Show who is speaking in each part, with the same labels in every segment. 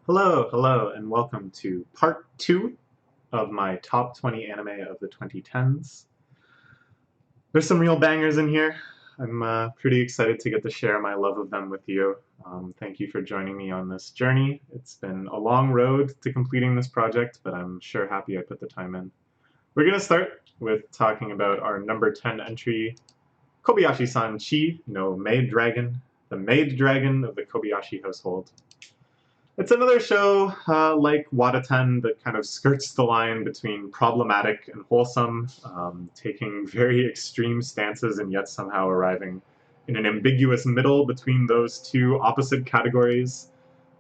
Speaker 1: Hello, and welcome to part 2 of my top 20 anime of the 2010s. There's some real bangers in here. I'm pretty excited to get to share my love of them with you. Thank you for joining me on this journey. It's been a long road to completing this project, but I'm sure happy I put the time in. We're going to start with talking about our number 10 entry, Kobayashisanchi no Maid Dragon, the Maid Dragon of the Kobayashi household. It's another show like Wadaten that kind of skirts the line between problematic and wholesome, taking very extreme stances and yet somehow arriving in an ambiguous middle between those two opposite categories.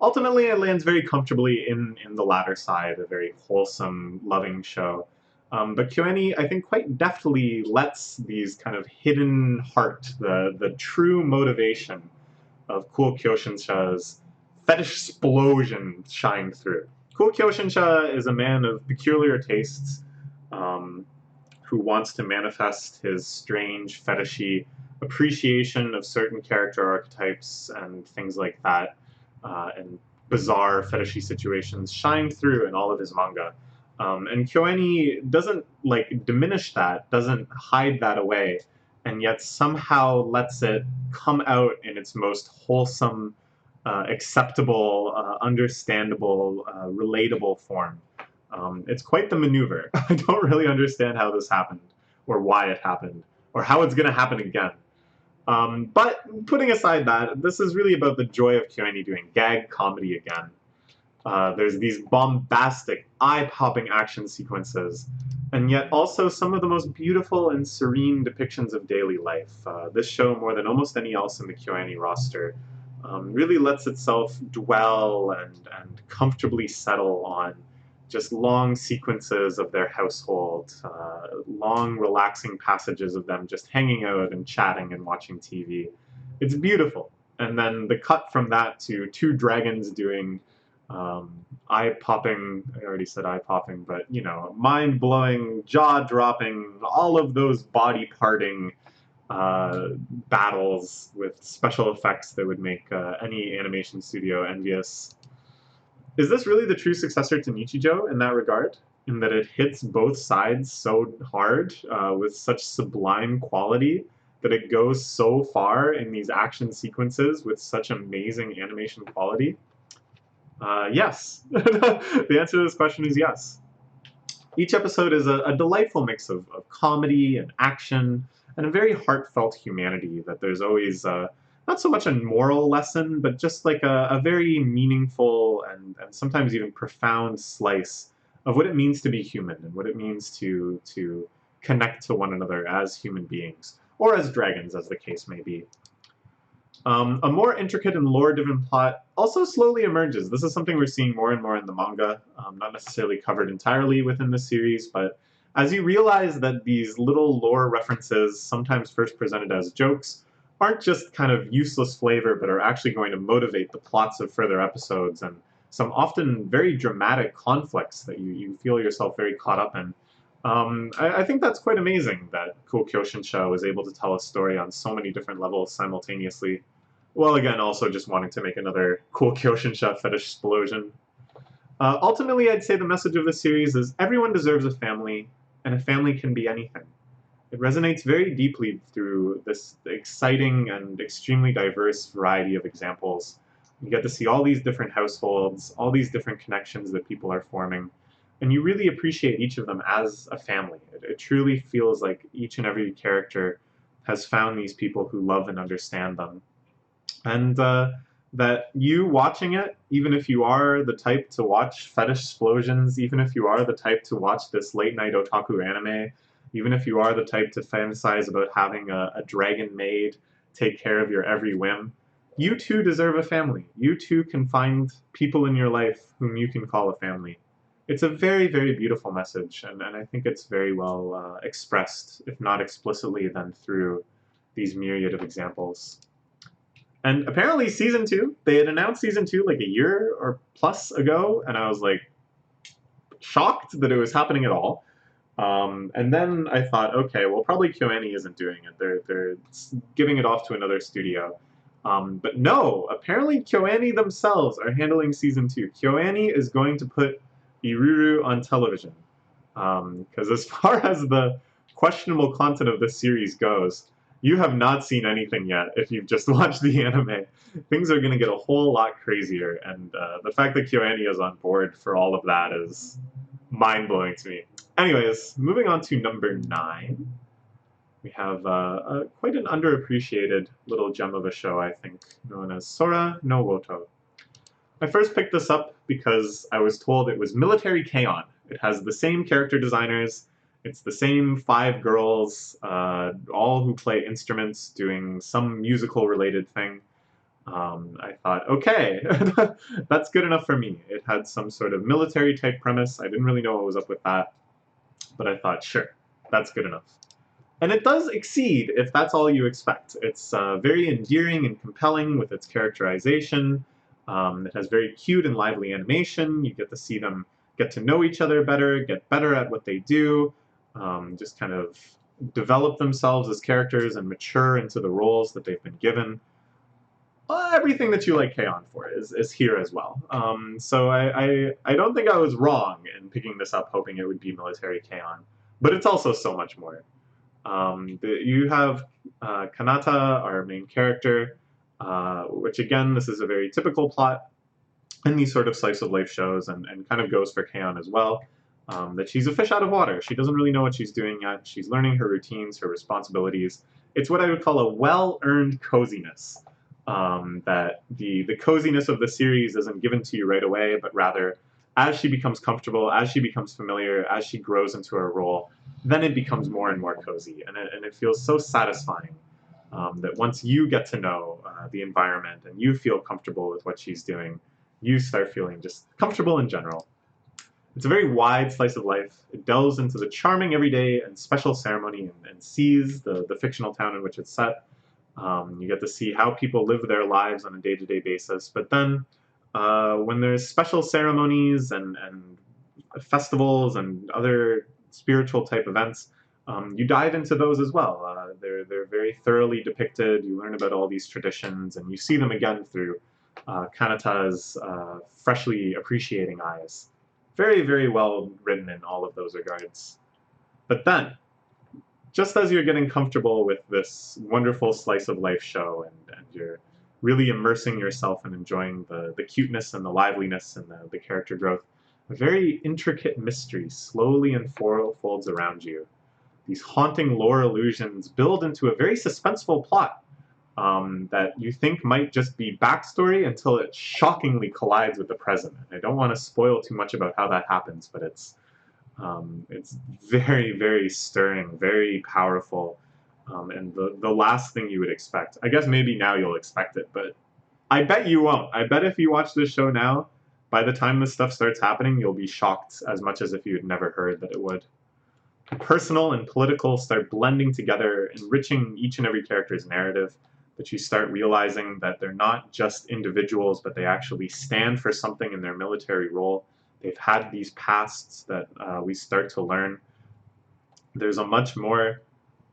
Speaker 1: Ultimately, it lands very comfortably in the latter side, a very wholesome, loving show. But Kyoani, I think, quite deftly lets these kind of hidden heart, the true motivation of Cool Kyoshinsha's fetish explosion shine through. Cool Kyoshinsha is a man of peculiar tastes who wants to manifest his strange, fetishy appreciation of certain character archetypes and things like that, and bizarre fetishy situations shine through in all of his manga. And Kyoani doesn't like diminish that, doesn't hide that away, and yet somehow lets it come out in its most wholesome, acceptable, understandable, relatable form. It's quite the maneuver. I don't really understand how this happened, or why it happened, or how it's going to happen again. But putting aside that, this is really about the joy of Kyoani doing gag comedy again. There's these bombastic, eye-popping action sequences, and yet also some of the most beautiful and serene depictions of daily life. This show, more than almost any else in the KyoAni roster, really lets itself dwell and comfortably settle on just long sequences of their household, long relaxing passages of them just hanging out and chatting and watching TV. It's beautiful. And then the cut from that to two dragons doing eye popping, I already said eye popping, but you know, mind blowing, jaw dropping, all of those body parting battles with special effects that would make any animation studio envious. Is this really the true successor to Nichijou in that regard? In that it hits both sides so hard with such sublime quality that it goes so far in these action sequences with such amazing animation quality? Yes. The answer to this question is yes. Each episode is a delightful mix of comedy and action and a very heartfelt humanity that there's always not so much a moral lesson, but just like a very meaningful and sometimes even profound slice of what it means to be human and what it means to connect to one another as human beings, or as dragons, as the case may be. A more intricate and lore-driven plot also slowly emerges. This is something we're seeing more and more in the manga, not necessarily covered entirely within the series, but as you realize that these little lore references, sometimes first presented as jokes, aren't just kind of useless flavor, but are actually going to motivate the plots of further episodes and some often very dramatic conflicts that you feel yourself very caught up in. I think that's quite amazing that Cool Kyoshinsha was able to tell a story on so many different levels simultaneously. Well, again, also just wanting to make another Cool Kyoshinsha fetish explosion. Ultimately, I'd say the message of the series is everyone deserves a family, and a family can be anything. It resonates very deeply through this exciting and extremely diverse variety of examples. You get to see all these different households, all these different connections that people are forming, and you really appreciate each of them as a family. It truly feels like each and every character has found these people who love and understand them. And that you watching it, even if you are the type to watch fetish explosions, even if you are the type to watch this late night otaku anime, even if you are the type to fantasize about having a dragon maid take care of your every whim, you too deserve a family. You too can find people in your life whom you can call a family. It's a very, very beautiful message, and I think it's very well expressed, if not explicitly, then through these myriad of examples. And apparently, season two, they had announced season two like a year or plus ago, and I was like shocked that it was happening at all. And then I thought, okay, well, probably KyoAni isn't doing it. They're giving it off to another studio. But no, apparently KyoAni themselves are handling season 2. KyoAni is going to put Iruru on television. Because as far as the questionable content of this series goes, you have not seen anything yet if you've just watched the anime. Things are going to get a whole lot crazier, and the fact that KyoAni is on board for all of that is mind-blowing to me. Anyways, moving on to number 9. We have quite an underappreciated little gem of a show, I think, known as Sora no Roto. I first picked this up because I was told it was Military K-On! It has the same character designers, it's the same 5 girls, all who play instruments doing some musical-related thing. I thought, okay, that's good enough for me. It had some sort of military-type premise. I didn't really know what was up with that, but I thought, sure, that's good enough. And it does exceed if that's all you expect. It's very endearing and compelling with its characterization. It has very cute and lively animation. You get to see them get to know each other better, get better at what they do, just kind of develop themselves as characters and mature into the roles that they've been given. Everything that you like K-On! For is here as well. So I don't think I was wrong in picking this up hoping it would be Military K-On! But it's also so much more. You have Kanata, our main character, which again, this is a very typical plot in these sort of slice of life shows, and kind of goes for K-On! As well. That she's a fish out of water. She doesn't really know what she's doing yet. She's learning her routines, her responsibilities. It's what I would call a well-earned coziness. That the coziness of the series isn't given to you right away, but rather as she becomes comfortable, as she becomes familiar, as she grows into her role, then it becomes more and more cozy, and it feels so satisfying that once you get to know the environment and you feel comfortable with what she's doing, you start feeling just comfortable in general. It's a very wide slice of life. It delves into the charming everyday and special ceremony and sees the fictional town in which it's set. You get to see how people live their lives on a day-to-day basis, but then when there's special ceremonies and festivals and other spiritual type events, you dive into those as well. They're very thoroughly depicted. You learn about all these traditions, and you see them again through Kanata's freshly appreciating eyes. Very, very well written in all of those regards. But then, just as you're getting comfortable with this wonderful slice of life show, and you're really immersing yourself and enjoying the cuteness and the liveliness and the character growth, a very intricate mystery slowly unfolds around you. These haunting lore illusions build into a very suspenseful plot that you think might just be backstory until it shockingly collides with the present. I don't want to spoil too much about how that happens, but it's very, very stirring, very powerful, and the last thing you would expect. I guess maybe now you'll expect it, but I bet you won't. I bet if you watch this show now, by the time this stuff starts happening, you'll be shocked as much as if you had never heard that it would. Personal and political start blending together, enriching each and every character's narrative, that you start realizing that they're not just individuals, but they actually stand for something in their military role. They've had these pasts that we start to learn. There's a much more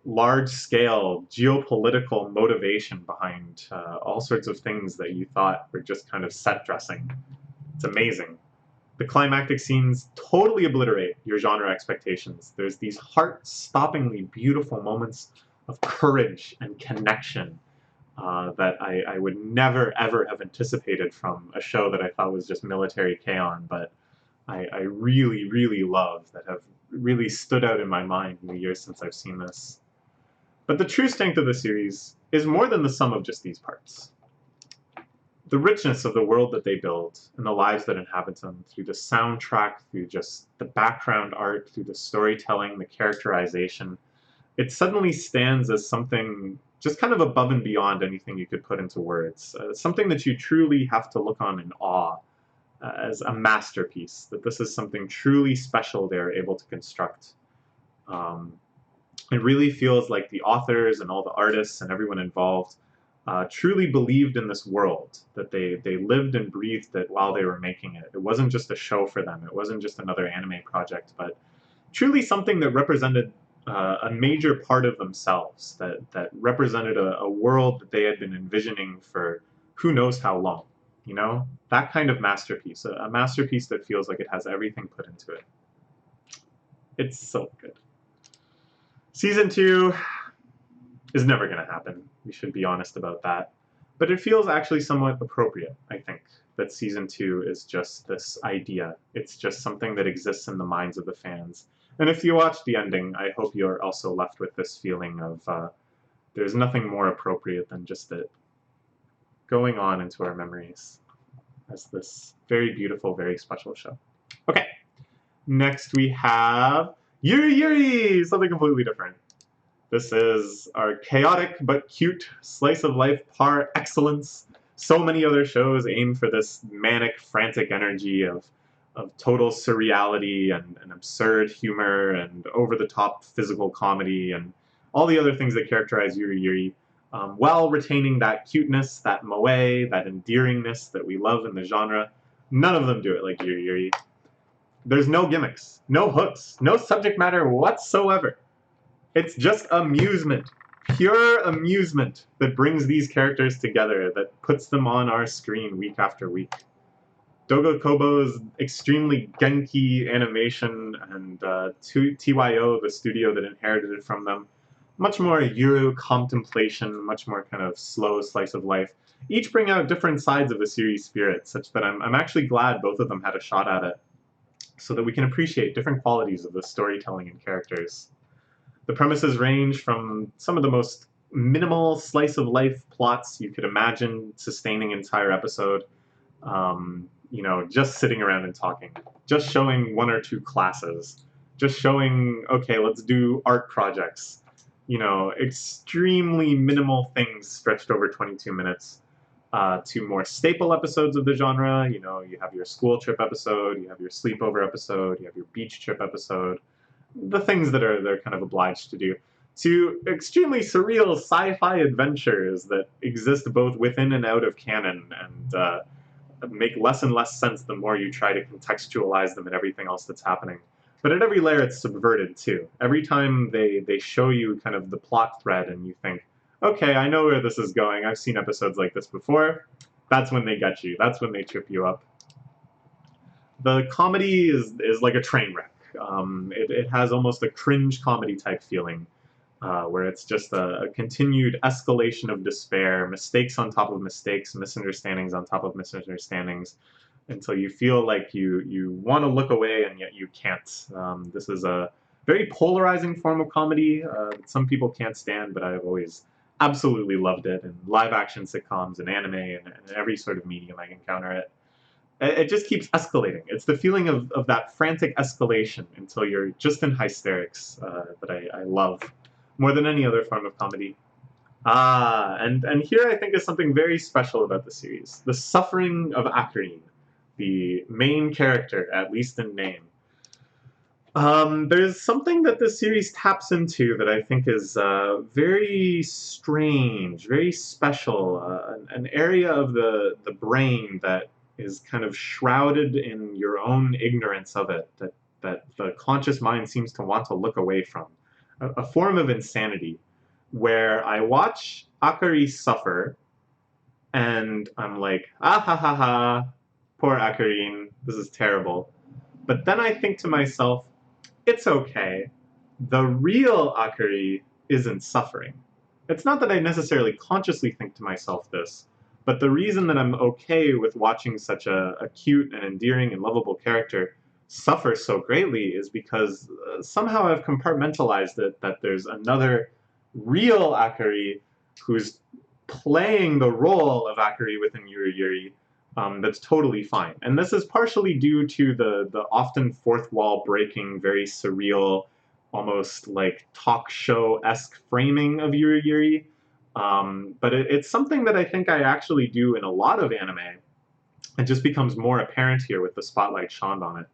Speaker 1: large-scale geopolitical motivation behind all sorts of things that you thought were just kind of set dressing. It's amazing. The climactic scenes totally obliterate your genre expectations. There's these heart-stoppingly beautiful moments of courage and connection that I would never, ever have anticipated from a show that I thought was just military K-On!, but I really, really love, that have really stood out in my mind in the years since I've seen this. But the true strength of the series is more than the sum of just these parts. The richness of the world that they build and the lives that inhabit them, through the soundtrack, through just the background art, through the storytelling, the characterization, it suddenly stands as something just kind of above and beyond anything you could put into words. Something that you truly have to look on in awe as a masterpiece, that this is something truly special they're able to construct. It really feels like the authors and all the artists and everyone involved truly believed in this world, that they lived and breathed it while they were making it. It wasn't just a show for them. It wasn't just another anime project, but truly something that represented a major part of themselves that represented a world that they had been envisioning for who knows how long. You know, that kind of masterpiece, a masterpiece that feels like it has everything put into it. It's so good. Season 2 is never going to happen. We should be honest about that. But it feels actually somewhat appropriate, I think, that Season 2 is just this idea. It's just something that exists in the minds of the fans. And if you watch the ending, I hope you're also left with this feeling of there's nothing more appropriate than just it going on into our memories as this very beautiful, very special show. Okay, next we have Yuri, something completely different. This is our chaotic but cute slice of life par excellence. So many other shows aim for this manic, frantic energy of total surreality and absurd humor and over-the-top physical comedy and all the other things that characterize Yuri, while retaining that cuteness, that moe, that endearingness that we love in the genre. None of them do it like Yuri. There's no gimmicks, no hooks, no subject matter whatsoever. It's just amusement, pure amusement that brings these characters together, that puts them on our screen week after week. Doga Kobo's extremely Genki animation and TYO, the studio that inherited it from them, much more Euro contemplation, much more kind of slow slice of life. Each bring out different sides of the series spirit, such that I'm actually glad both of them had a shot at it, so that we can appreciate different qualities of the storytelling and characters. The premises range from some of the most minimal slice of life plots you could imagine sustaining an entire episode. You know, just sitting around and talking, just showing one or two classes, just showing, okay, let's do art projects. You know, extremely minimal things stretched over 22 minutes. To more staple episodes of the genre. You know, you have your school trip episode, you have your sleepover episode, you have your beach trip episode. The things that they're kind of obliged to do, to extremely surreal sci-fi adventures that exist both within and out of canon and make less and less sense the more you try to contextualize them and everything else that's happening. But at every layer it's subverted too. Every time they show you kind of the plot thread and you think, okay, I know where this is going, I've seen episodes like this before, that's when they get you, that's when they trip you up. The comedy is like a train wreck. It has almost a cringe comedy type feeling, where it's just a continued escalation of despair, mistakes on top of mistakes, misunderstandings on top of misunderstandings, until you feel like you want to look away and yet you can't. This is a very polarizing form of comedy that some people can't stand, but I've always absolutely loved it in live action sitcoms and anime and every sort of medium I can encounter it. It just keeps escalating. It's the feeling of that frantic escalation until you're just in hysterics that I love more than any other form of comedy. And here I think is something very special about the series. The suffering of Akarine, the main character, at least in name. There's something that this series taps into that I think is very strange, very special, an area of the brain that is kind of shrouded in your own ignorance of it, that the conscious mind seems to want to look away from. A form of insanity where I watch Akari suffer and I'm like, ah ha ha ha, poor Akarine, this is terrible. But then I think to myself, it's okay. The real Akari isn't suffering. It's not that I necessarily consciously think to myself this, but the reason that I'm okay with watching such a cute and endearing and lovable character suffer so greatly is because somehow I've compartmentalized it that there's another real Akari who's playing the role of Akari within Yuri, that's totally fine. And this is partially due to the often fourth wall breaking, very surreal, almost like talk show-esque framing of Yuri. But it's something that I think I actually do in a lot of anime. It just becomes more apparent here with the spotlight shined on it.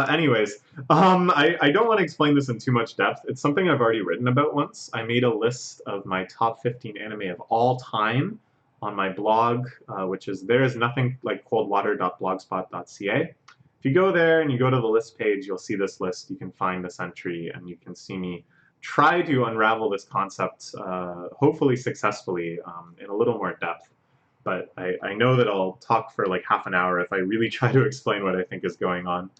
Speaker 1: Anyways, I don't want to explain this in too much depth. It's something I've already written about once. I made a list of my top 15 anime of all time on my blog, which is thereisnothinglikecoldwater.blogspot.ca. If you go there and you go to the list page, you'll see this list. You can find this entry and you can see me try to unravel this concept, hopefully successfully, in a little more depth. But I know that I'll talk for like half an hour if I really try to explain what I think is going on.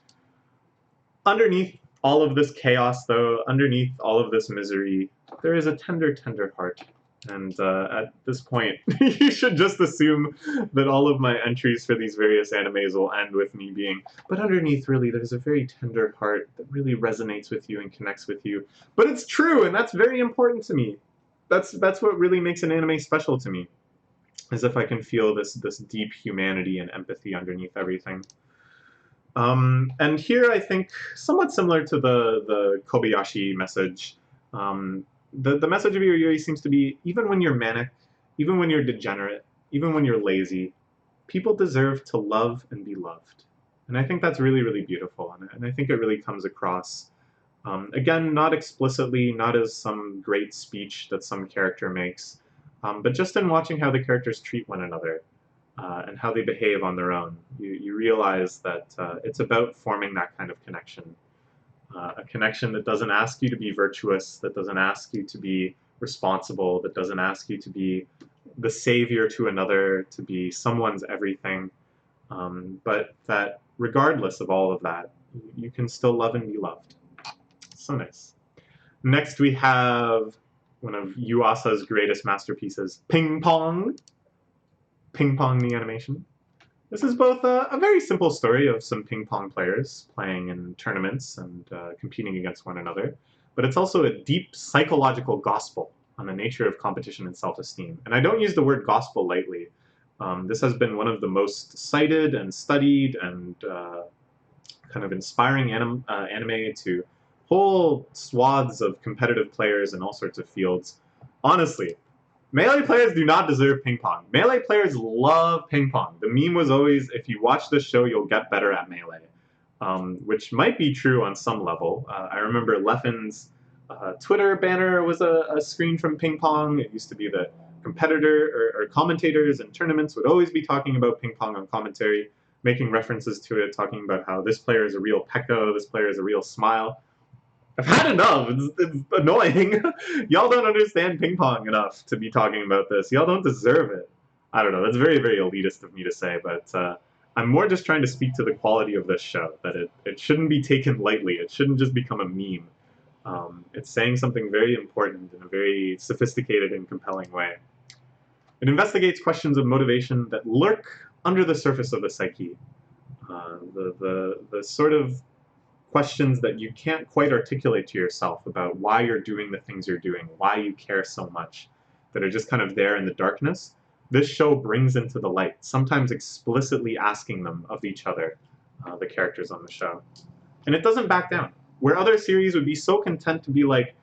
Speaker 1: Underneath all of this chaos, though, underneath all of this misery, there is a tender, tender heart. And at this point, you should just assume that all of my entries for these various animes will end with me being, but underneath, really, there's a very tender heart that really resonates with you and connects with you. But it's true, and that's very important to me. That's what really makes an anime special to me, is if I can feel this deep humanity and empathy underneath everything. And here, I think, somewhat similar to the Kobayashi message, the message of Yuri seems to be, even when you're manic, even when you're degenerate, even when you're lazy, people deserve to love and be loved. And I think that's really, really beautiful. And I think it really comes across, again, not explicitly, not as some great speech that some character makes, but just in watching how the characters treat one another. And how they behave on their own. You realize that it's about forming that kind of connection. A connection that doesn't ask you to be virtuous, that doesn't ask you to be responsible, that doesn't ask you to be the savior to another, to be someone's everything, but that regardless of all of that, you can still love and be loved. So nice. Next we have one of Yuasa's greatest masterpieces, Ping Pong. Ping Pong the animation. This is both a very simple story of some ping pong players playing in tournaments and competing against one another, but it's also a deep psychological gospel on the nature of competition and self-esteem. And I don't use the word gospel lightly. This has been one of the most cited and studied and kind of inspiring anime to whole swaths of competitive players in all sorts of fields. Honestly, Melee players do not deserve ping pong. Melee players love ping pong. The meme was always, if you watch this show, you'll get better at Melee, which might be true on some level. I remember Leffen's Twitter banner was a screen from ping pong. It used to be that competitor or commentators in tournaments would always be talking about ping pong on commentary, making references to it, talking about how this player is a real Pekko, this player is a real Smile. I've had enough. It's annoying. Y'all don't understand ping pong enough to be talking about this. Y'all don't deserve it. I don't know. That's very, very elitist of me to say, but I'm more just trying to speak to the quality of this show, that it shouldn't be taken lightly. It shouldn't just become a meme. It's saying something very important in a very sophisticated and compelling way. It investigates questions of motivation that lurk under the surface of the psyche. The sort of questions that you can't quite articulate to yourself about why you're doing the things you're doing, why you care so much, that are just kind of there in the darkness. This show brings into the light, sometimes explicitly asking them of each other, the characters on the show. And it doesn't back down. Where other series would be so content to be like,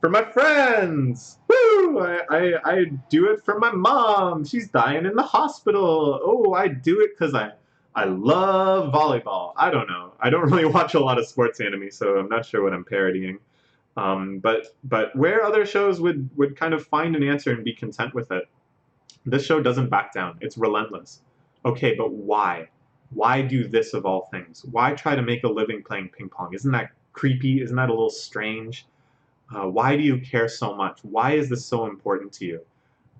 Speaker 1: for my friends, woo! I do it for my mom, she's dying in the hospital. Oh, I do it because I love volleyball. I don't know. I don't really watch a lot of sports anime, so I'm not sure what I'm parodying. But where other shows would kind of find an answer and be content with it, this show doesn't back down. It's relentless. Okay, but why? Why do this of all things? Why try to make a living playing ping pong? Isn't that creepy? Isn't that a little strange? Why do you care so much? Why is this so important to you?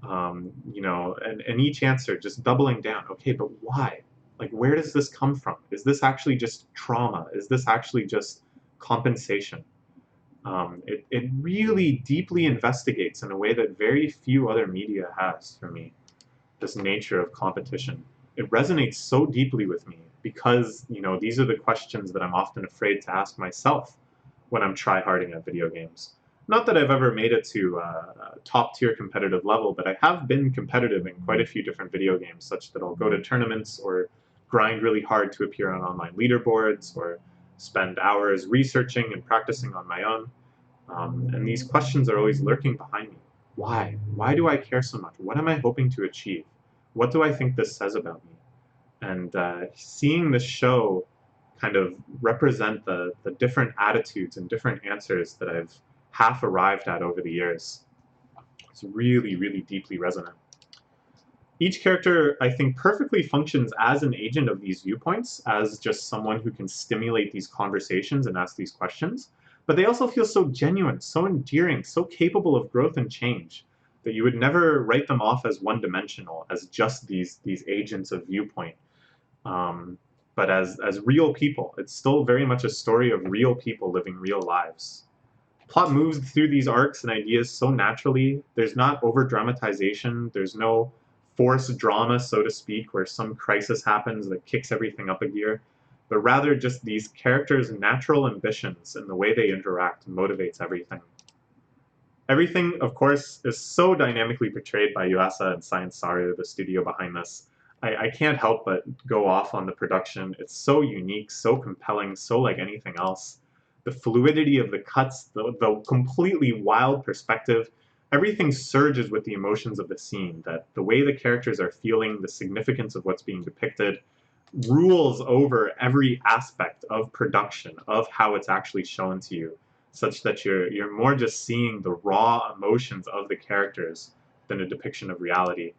Speaker 1: You know, and each answer just doubling down. Okay, but why? Like, where does this come from? Is this actually just trauma? Is this actually just compensation? It really deeply investigates in a way that very few other media has for me, this nature of competition. It resonates so deeply with me because, you know, these are the questions that I'm often afraid to ask myself when I'm try-harding at video games. Not that I've ever made it to a top-tier competitive level, but I have been competitive in quite a few different video games, such that I'll go to tournaments or grind really hard to appear on online leaderboards or spend hours researching and practicing on my own. And these questions are always lurking behind me. Why? Why do I care so much? What am I hoping to achieve? What do I think this says about me? And seeing this show kind of represent the different attitudes and different answers that I've half arrived at over the years, it's really, really deeply resonant. Each character, I think, perfectly functions as an agent of these viewpoints, as just someone who can stimulate these conversations and ask these questions. but they also feel so genuine, so endearing, so capable of growth and change that you would never write them off as one-dimensional, as just these agents of viewpoint. Um, but as real people. It's still very much a story of real people living real lives. Plot moves through these arcs and ideas so naturally. There's not over dramatization. There's no forced drama, so to speak, where some crisis happens that kicks everything up a gear, but rather just these characters' natural ambitions and the way they interact motivates everything. Everything, of course, is so dynamically portrayed by Yuasa and Science Saru, the studio behind this. I can't help but go off on the production. It's so unique, so compelling, so like anything else. The fluidity of the cuts, the completely wild perspective, everything surges with the emotions of the scene, that the way the characters are feeling, the significance of what's being depicted, rules over every aspect of production, of how it's actually shown to you, such that you're more just seeing the raw emotions of the characters than a depiction of reality.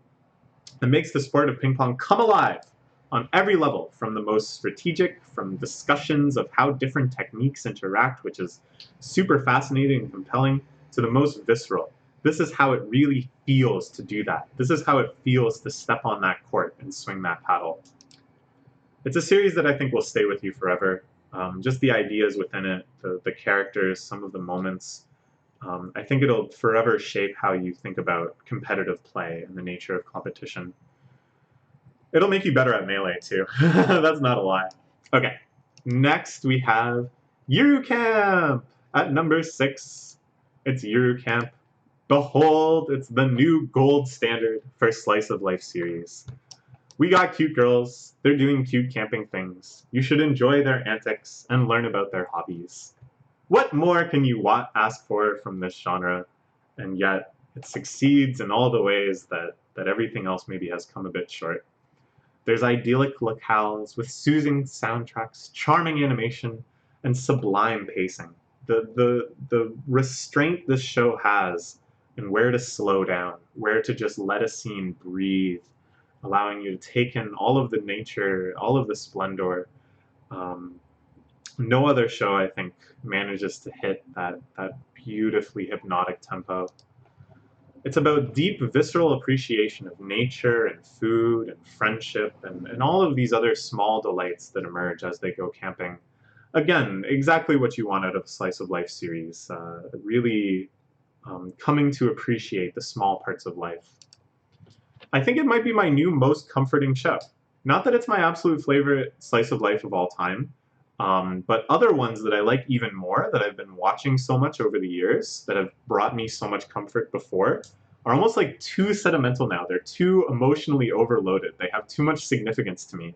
Speaker 1: It makes the sport of ping pong come alive on every level, from the most strategic, from discussions of how different techniques interact, which is super fascinating and compelling, to the most visceral. This is how it really feels to do that. This is how it feels to step on that court and swing that paddle. It's a series that I think will stay with you forever. Just the ideas within it, the characters, some of the moments. I think it'll forever shape how you think about competitive play and the nature of competition. It'll make you better at Melee, too. That's not a lie. Okay, next we have Yuri Camp at number 6. It's Yuri Camp. Behold, it's the new gold standard for Slice of Life series. We got cute girls. They're doing cute camping things. You should enjoy their antics and learn about their hobbies. What more can you ask for from this genre? And yet, it succeeds in all the ways that everything else maybe has come a bit short. There's idyllic locales with soothing soundtracks, charming animation, and sublime pacing. The restraint this show has in where to slow down, where to just let a scene breathe, allowing you to take in all of the nature, all of the splendor. No other show, I think, manages to hit that beautifully hypnotic tempo. It's about deep, visceral appreciation of nature and food and friendship and all of these other small delights that emerge as they go camping. Again, exactly what you want out of a Slice of Life series. Really coming to appreciate the small parts of life. I think it might be my new most comforting show. Not that it's my absolute favorite Slice of Life of all time, but other ones that I like even more, that I've been watching so much over the years, that have brought me so much comfort before, are almost like too sentimental now. They're too emotionally overloaded. They have too much significance to me,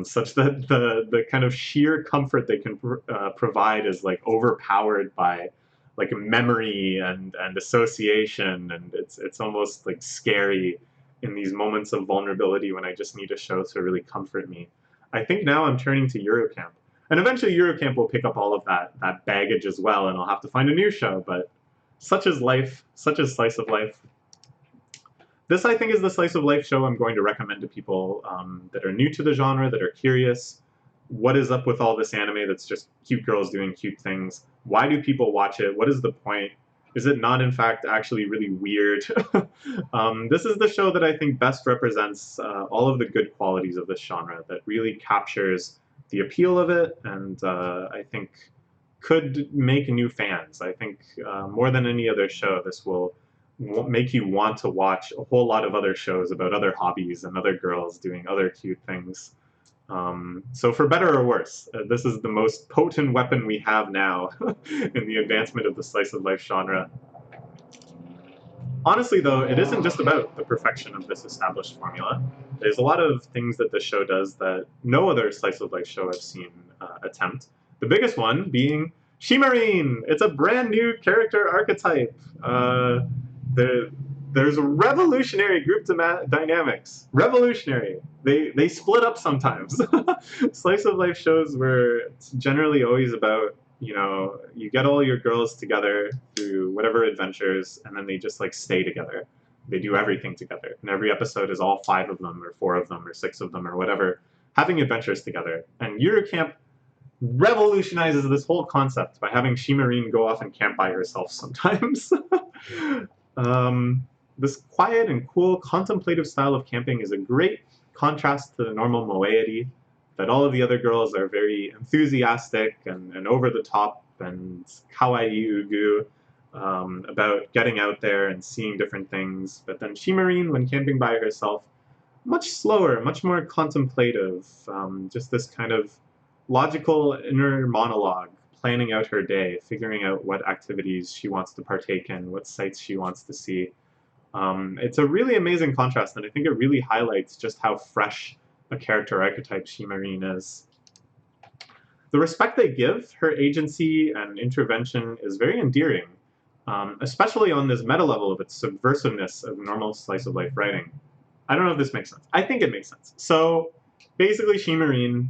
Speaker 1: such that the kind of sheer comfort they can provide is like overpowered by like memory and association, and it's almost like scary in these moments of vulnerability when I just need a show to really comfort me. I think now I'm turning to Eurocamp. And eventually Eurocamp will pick up all of that baggage as well, and I'll have to find a new show, but such is life, such is Slice of Life. This, I think, is the Slice of Life show I'm going to recommend to people that are new to the genre, that are curious. What is up with all this anime that's just cute girls doing cute things? Why do people watch it? What is the point? Is it not, in fact, actually really weird? This is the show that I think best represents all of the good qualities of this genre, that really captures the appeal of it, and I think could make new fans. I think more than any other show, this will make you want to watch a whole lot of other shows about other hobbies and other girls doing other cute things. So for better or worse, this is the most potent weapon we have now in the advancement of the slice of life genre. Honestly, though, it isn't just about the perfection of this established formula. There's a lot of things that the show does that no other slice of life show I've seen attempt. The biggest one being Shimarine. It's a brand new character archetype. There's a revolutionary group dynamics. Revolutionary. They split up sometimes. Slice of life shows where it's generally always about, you know, you get all your girls together through whatever adventures, and then they just like stay together. They do everything together. And every episode is all 5 of them or 4 of them or 6 of them or whatever having adventures together. And Eurocamp revolutionizes this whole concept by having Shimarine go off and camp by herself sometimes. um, this quiet and cool contemplative style of camping is a great contrast to the normal moiety that all of the other girls are very enthusiastic and over the top and kawaii ugu about getting out there and seeing different things. But then Shimarine, when camping by herself, much slower, much more contemplative, just this kind of logical inner monologue, planning out her day, figuring out what activities she wants to partake in, what sights she wants to see. It's a really amazing contrast, and I think it really highlights just how fresh a character archetype Shimarine is. The respect they give her agency and intervention is very endearing, especially on this meta level of its subversiveness of normal slice of life writing. I don't know if this makes sense. I think it makes sense. So basically, Shimarine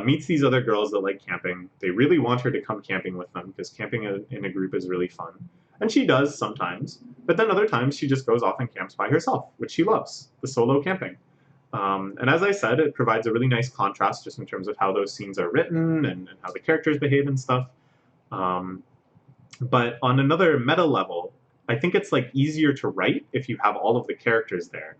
Speaker 1: meets these other girls that like camping. They really want her to come camping with them because camping in a group is really fun. And she does sometimes, but then other times she just goes off and camps by herself, which she loves, the solo camping. And as I said, it provides a really nice contrast just in terms of how those scenes are written and how the characters behave and stuff. But on another meta level, I think it's like easier to write if you have all of the characters there.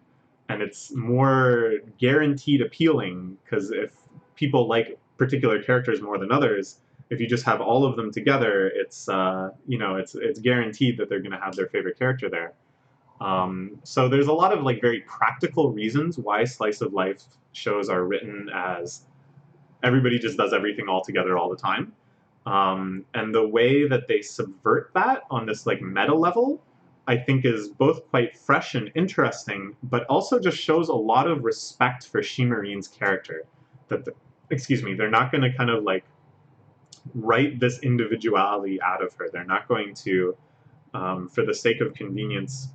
Speaker 1: And it's more guaranteed appealing because if people like particular characters more than others, if you just have all of them together, it's it's guaranteed that they're going to have their favorite character there. So there's a lot of like very practical reasons why slice of life shows are written as everybody just does everything all together all the time. And the way that they subvert that on this like meta level, I think is both quite fresh and interesting, but also just shows a lot of respect for Shimarine's character. They're not going to kind of like write this individuality out of her. They're not going to, for the sake of convenience,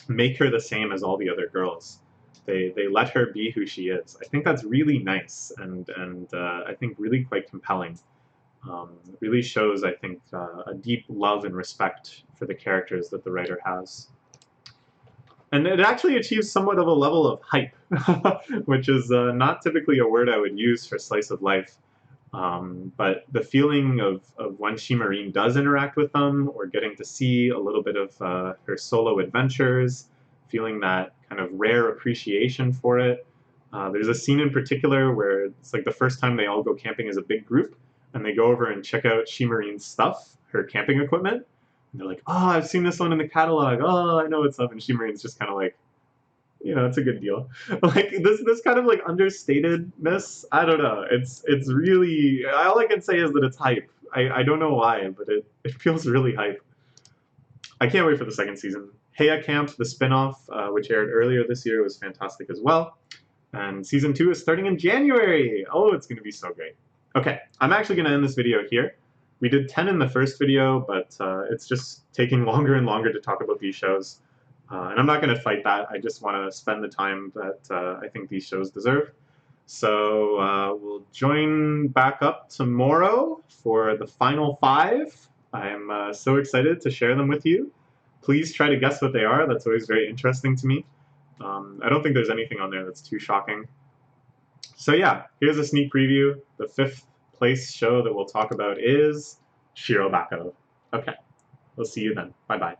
Speaker 1: make her the same as all the other girls. They let her be who she is. I think that's really nice and I think really quite compelling. Really shows, I think, a deep love and respect for the characters that the writer has. And it actually achieves somewhat of a level of hype, which is not typically a word I would use for slice of life. But the feeling of when Shimarine does interact with them, or getting to see a little bit of her solo adventures, feeling that kind of rare appreciation for it. There's a scene in particular where it's like the first time they all go camping as a big group, and they go over and check out Shimarine's stuff, her camping equipment. And they're like, oh, I've seen this one in the catalog. Oh, I know what's up. And Shimarine's just kind of like, it's a good deal. Like this kind of like understatedness, I don't know. It's really, all I can say is that it's hype. I don't know why, but it feels really hype. I can't wait for the second season. Heya Camp, the spin-off, which aired earlier this year, was fantastic as well. And season 2 is starting in January. Oh, it's going to be so great. Okay, I'm actually going to end this video here. We did 10 in the first video, but it's just taking longer and longer to talk about these shows. And I'm not going to fight that. I just want to spend the time that I think these shows deserve. So we'll join back up tomorrow for the final 5. I'm so excited to share them with you. Please try to guess what they are. That's always very interesting to me. I don't think there's anything on there that's too shocking. So yeah, here's a sneak preview. The 5th place show that we'll talk about is Shirobako. Okay, we'll see you then. Bye-bye.